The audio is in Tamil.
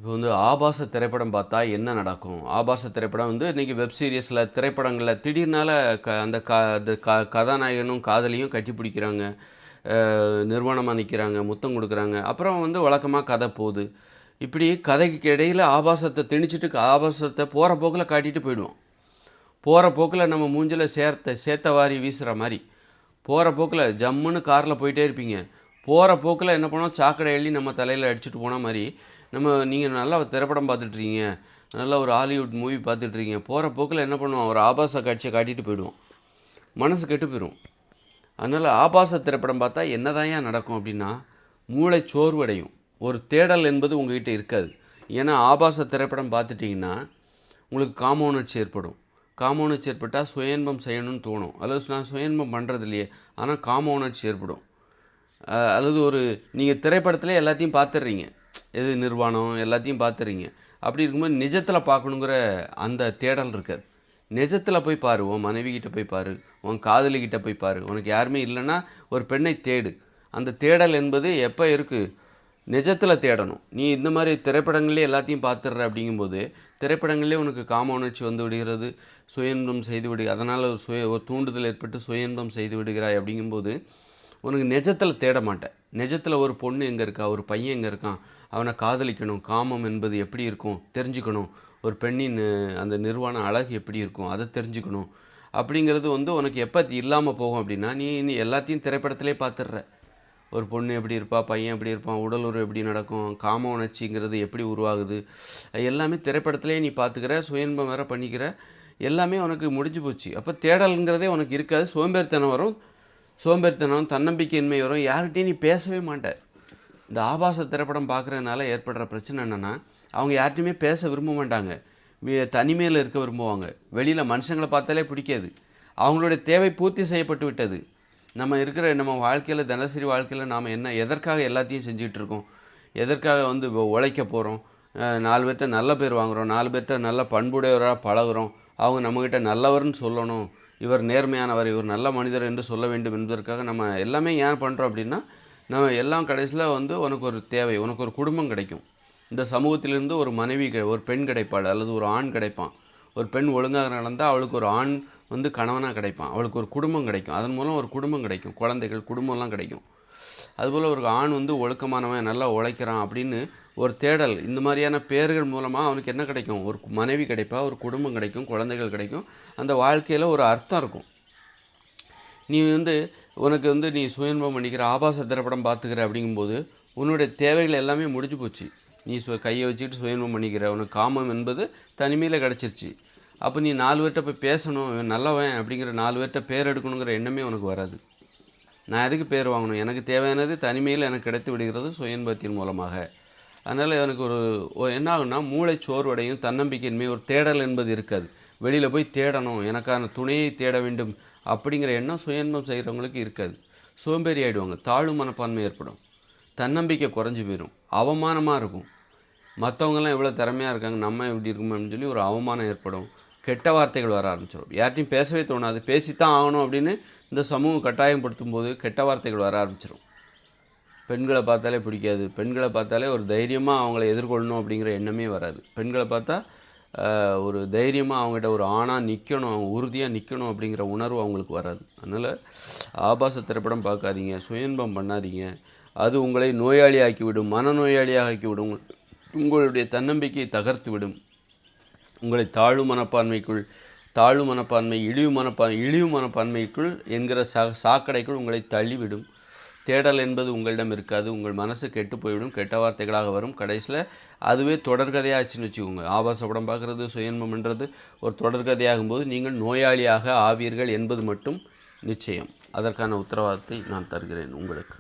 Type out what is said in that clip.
இப்போ வந்து ஆபாச திரைப்படம் பார்த்தா என்ன நடக்கும்? ஆபாச திரைப்படம் வந்து இன்றைக்கி வெப் சீரிஸில் திரைப்படங்களில் திடீர்னால கதாநாயகனும் காதலியும் கட்டி பிடிக்கிறாங்க, நிர்வாணமாக நிற்கிறாங்க, முத்தம் கொடுக்குறாங்க. அப்புறம் வந்து வழக்கமாக கதை போகுது. இப்படி கதைக்கு இடையில் ஆபாசத்தை திணிச்சிட்டு ஆபாசத்தை போகிற போக்கில் காட்டிட்டு போயிடுவோம். போகிற போக்கில் நம்ம மூஞ்சில் சேத்த வாரி வீசுகிற மாதிரி போகிற போக்கில் ஜம்முன்னு காரில் போயிட்டே இருப்பீங்க. போகிற போக்கில் என்ன பண்ணோம், சாக்கடை எழுதி நம்ம தலையில் அடிச்சுட்டு போன மாதிரி நீங்கள் நல்லா திரைப்படம் பார்த்துட்ருக்கீங்க, நல்லா ஒரு ஹாலிவுட் மூவி பார்த்துட்ருக்கீங்க. போகிற போக்கில் என்ன பண்ணுவோம், ஒரு ஆபாச காட்சியை காட்டிட்டு போயிடுவோம். மனசு கெட்டு போயிடும். அதனால் ஆபாச திரைப்படம் பார்த்தா என்னதான் நடக்கும் அப்படின்னா, மூளை சோர்வடையும். ஒரு தேடல் என்பது உங்கள்கிட்ட இருக்காது. ஏன்னா ஆபாச திரைப்படம் பார்த்துட்டிங்கன்னா உங்களுக்கு காம உணர்ச்சி ஏற்படும். காம உணர்ச்சி ஏற்பட்டால் சுயன்பம் செய்யணும்னு தோணும். அல்லது நான் சுயன்பம் பண்ணுறது இல்லையே, ஆனால் காம உணர்ச்சி ஏற்படும். அல்லது நீங்கள் திரைப்படத்தில் எல்லாத்தையும் பார்த்துடுறீங்க, எது நிர்வாணம் எல்லாத்தையும் பார்த்துறீங்க. அப்படி இருக்கும்போது நிஜத்தில் பார்க்கணுங்கிற அந்த தேடல் இருக்காது. நிஜத்தில் போய் பாரு, உன் மனைவிக்கிட்ட போய் பாரு, உன் காதலிக்கிட்ட போய் பாரு. உனக்கு யாருமே இல்லைன்னா ஒரு பெண்ணை தேடு. அந்த தேடல் என்பது எப்போ இருக்குது, நிஜத்தில் தேடணும். நீ இந்த மாதிரி திரைப்படங்களே எல்லாத்தையும் பார்த்துடுற அப்படிங்கும்போது திரைப்படங்களே உனக்கு காம உணர்ச்சி வந்து விடுகிறது, சுயன்பம் செய்து விடு, அதனால் ஒரு தூண்டுதல் ஏற்பட்டு சுயன்பம் செய்து விடுகிறாய். அப்படிங்கும்போது உனக்கு நிஜத்தில் தேட மாட்டேன். நிஜத்தில் ஒரு பொண்ணு எங்கே இருக்கா, ஒரு பையன் எங்கே இருக்கான், அவனை காதலிக்கணும், காமம் என்பது எப்படி இருக்கும் தெரிஞ்சுக்கணும், ஒரு பெண்ணின் அந்த நிர்வாண அழகு எப்படி இருக்கும் அதை தெரிஞ்சுக்கணும். அப்படிங்கிறது உனக்கு எப்போ இல்லாமல் போகும் அப்படின்னா, நீ எல்லாத்தையும் திரைப்படத்திலே பார்த்துடுற. ஒரு பொண்ணு எப்படி இருப்பா, பையன் எப்படி இருப்பான், உடல் உறவு எப்படி நடக்கும், காம உணர்ச்சிங்கிறது எப்படி உருவாகுது, எல்லாமே திரைப்படத்திலே நீ பார்த்துக்கிற, சுயன்பம் வேறு பண்ணிக்கிற, எல்லாமே உனக்கு முடிஞ்சு போச்சு. அப்போ தேடல்ங்கிறதே உனக்கு இருக்காது. சோம்பேறித்தனம் வரும், தன்னம்பிக்கையின்மை வரும், யார்கிட்டையும் நீ பேசவே மாட்டேன். இந்த ஆபாச திரைப்படம் பார்க்குறதுனால ஏற்படுற பிரச்சனை என்னென்னா, அவங்க யார்கிட்டையுமே பேச விரும்ப மாட்டாங்க, தனிமையில் இருக்க விரும்புவாங்க. வெளியில் மனுஷங்களை பார்த்தாலே பிடிக்காது. அவங்களுடைய தேவை பூர்த்தி செய்யப்பட்டு விட்டது. நம்ம வாழ்க்கையில், தினசரி வாழ்க்கையில் நாம் எதற்காக எல்லாத்தையும் செஞ்சிகிட்ருக்கோம், எதற்காக உழைக்க போகிறோம், 4 பேர்கிட்ட நல்ல பேர் வாங்குகிறோம், 4 பேர்கிட்ட நல்ல பண்புடையவராக பழகுறோம், அவங்க நம்மக்கிட்ட நல்லவர்னு சொல்லணும், இவர் நேர்மையானவர், இவர் நல்ல மனிதர் என்று சொல்ல வேண்டும் என்பதற்காக நம்ம எல்லாமே ஏன் பண்ணுறோம் அப்படின்னா, நம்ம எல்லாம் கடைசியில் உனக்கு ஒரு தேவை, உனக்கு ஒரு குடும்பம் கிடைக்கும். இந்த சமூகத்திலிருந்து ஒரு மனைவி, ஒரு பெண் கிடைப்பாள், அல்லது ஒரு ஆண் கிடைப்பான். ஒரு பெண் ஒழுங்காக நடந்தால் அவளுக்கு ஒரு ஆண் கணவனாக கிடைப்பான், அவளுக்கு ஒரு குடும்பம் கிடைக்கும். அதன் மூலம் ஒரு குடும்பம் கிடைக்கும், குழந்தைகள், குடும்பம்லாம் கிடைக்கும். அதுபோல் ஒரு ஆண் ஒழுக்கமானவன், நல்லா உழைக்கிறான் அப்படின்னு ஒரு தேடல், இந்த மாதிரியான பேர்கள் மூலமாக அவனுக்கு என்ன கிடைக்கும், ஒரு மனைவி கிடைப்பா, ஒரு குடும்பம் கிடைக்கும், குழந்தைகள் கிடைக்கும். அந்த வாழ்க்கையில் ஒரு அர்த்தம் இருக்கும். நீ உனக்கு நீ சுயன்பம் பண்ணிக்கிற, ஆபாச திரைப்படம் பார்த்துக்கிற அப்படிங்கும்போது உன்னுடைய தேவைகள் எல்லாமே முடிஞ்சு போச்சு. நீ கையை வச்சுக்கிட்டு சுயன்பம் பண்ணிக்கிற, உனக்கு காமம் என்பது தனிமையில் கிடச்சிருச்சு. அப்போ நீ 4 பேர்கிட்ட போய் பேசணும், நல்லவன் அப்படிங்கிற 4 பேர்கிட்ட பேர் எடுக்கணுங்கிற எண்ணமே உனக்கு வராது. நான் எதுக்கு பேர் வாங்கணும், எனக்கு தேவையானது தனிமையில் எனக்கு கிடைத்து விடுகிறது சுயன்பத்தின் மூலமாக. அதனால் எனக்கு என்ன ஆகுன்னா, மூளை சோர்வடையும், தன்னம்பிக்கையின்மை, ஒரு தேடல் என்பது இருக்காது. வெளியில் போய் தேடணும், எனக்கான துணையை தேட வேண்டும் அப்படிங்கிற எண்ணம் சுயன்பம் செய்கிறவங்களுக்கு இருக்காது. சோம்பேறி ஆகிடுவாங்க, தாழ்வு மனப்பான்மை ஏற்படும், தன்னம்பிக்கை குறைஞ்சி போயிடும், அவமானமாக இருக்கும். மற்றவங்கெல்லாம் எவ்வளோ திறமையாக இருக்காங்க, நம்ம எப்படி இருக்கோம் அப்படின்னு சொல்லி ஒரு அவமானம் ஏற்படும். கெட்ட வார்த்தைகள் வர ஆரம்பிச்சிடும். யார்ட்டையும் பேசவே தோணாது, பேசித்தான் ஆகணும் அப்படின்னு இந்த சமூகம் கட்டாயப்படுத்தும் போது கெட்ட வார்த்தைகள் வர ஆரம்பிச்சிடும். பெண்களை பார்த்தாலே பிடிக்காது, பெண்களை பார்த்தாலே ஒரு தைரியமாக அவங்கள எதிர்கொள்ளணும் அப்படிங்கிற எண்ணமே வராது. பெண்களை பார்த்தா ஒரு தைரியமாக அவங்ககிட்ட ஒரு ஆணாக நிற்கணும், அவங்க உறுதியாக நிற்கணும் அப்படிங்கிற உணர்வு அவங்களுக்கு வராது. அதனால் ஆபாச திரைப்படம் பார்க்காதீங்க, சுயன்பம் பண்ணாதீங்க. அது உங்களை நோயாளியாக்கிவிடும், மனநோயாளியாக ஆக்கிவிடும், உங்களுடைய தன்னம்பிக்கையை தகர்த்து விடும், உங்களை தாழ்வு மனப்பான்மை, இழிவு மனப்பான்மைக்குள் என்கிற சாக்கடைக்குள் உங்களை தள்ளிவிடும். தேடல் என்பது உங்களிடம் இருக்காது, உங்கள் மனசு கெட்டு போய்விடும், கெட்ட வார்த்தைகளாக வரும். கடைசியில் அதுவே தொடர்கதையாச்சுன்னு வச்சுக்கோங்க. ஆபாச படம் பார்க்குறது, சுயன்பம்ன்றது ஒரு தொடர்கதையாகும்போது நீங்கள் நோயாளியாக ஆவீர்கள் என்பது மட்டும் நிச்சயம். அதற்கான உத்தரவாதத்தை நான் தருகிறேன் உங்களுக்கு.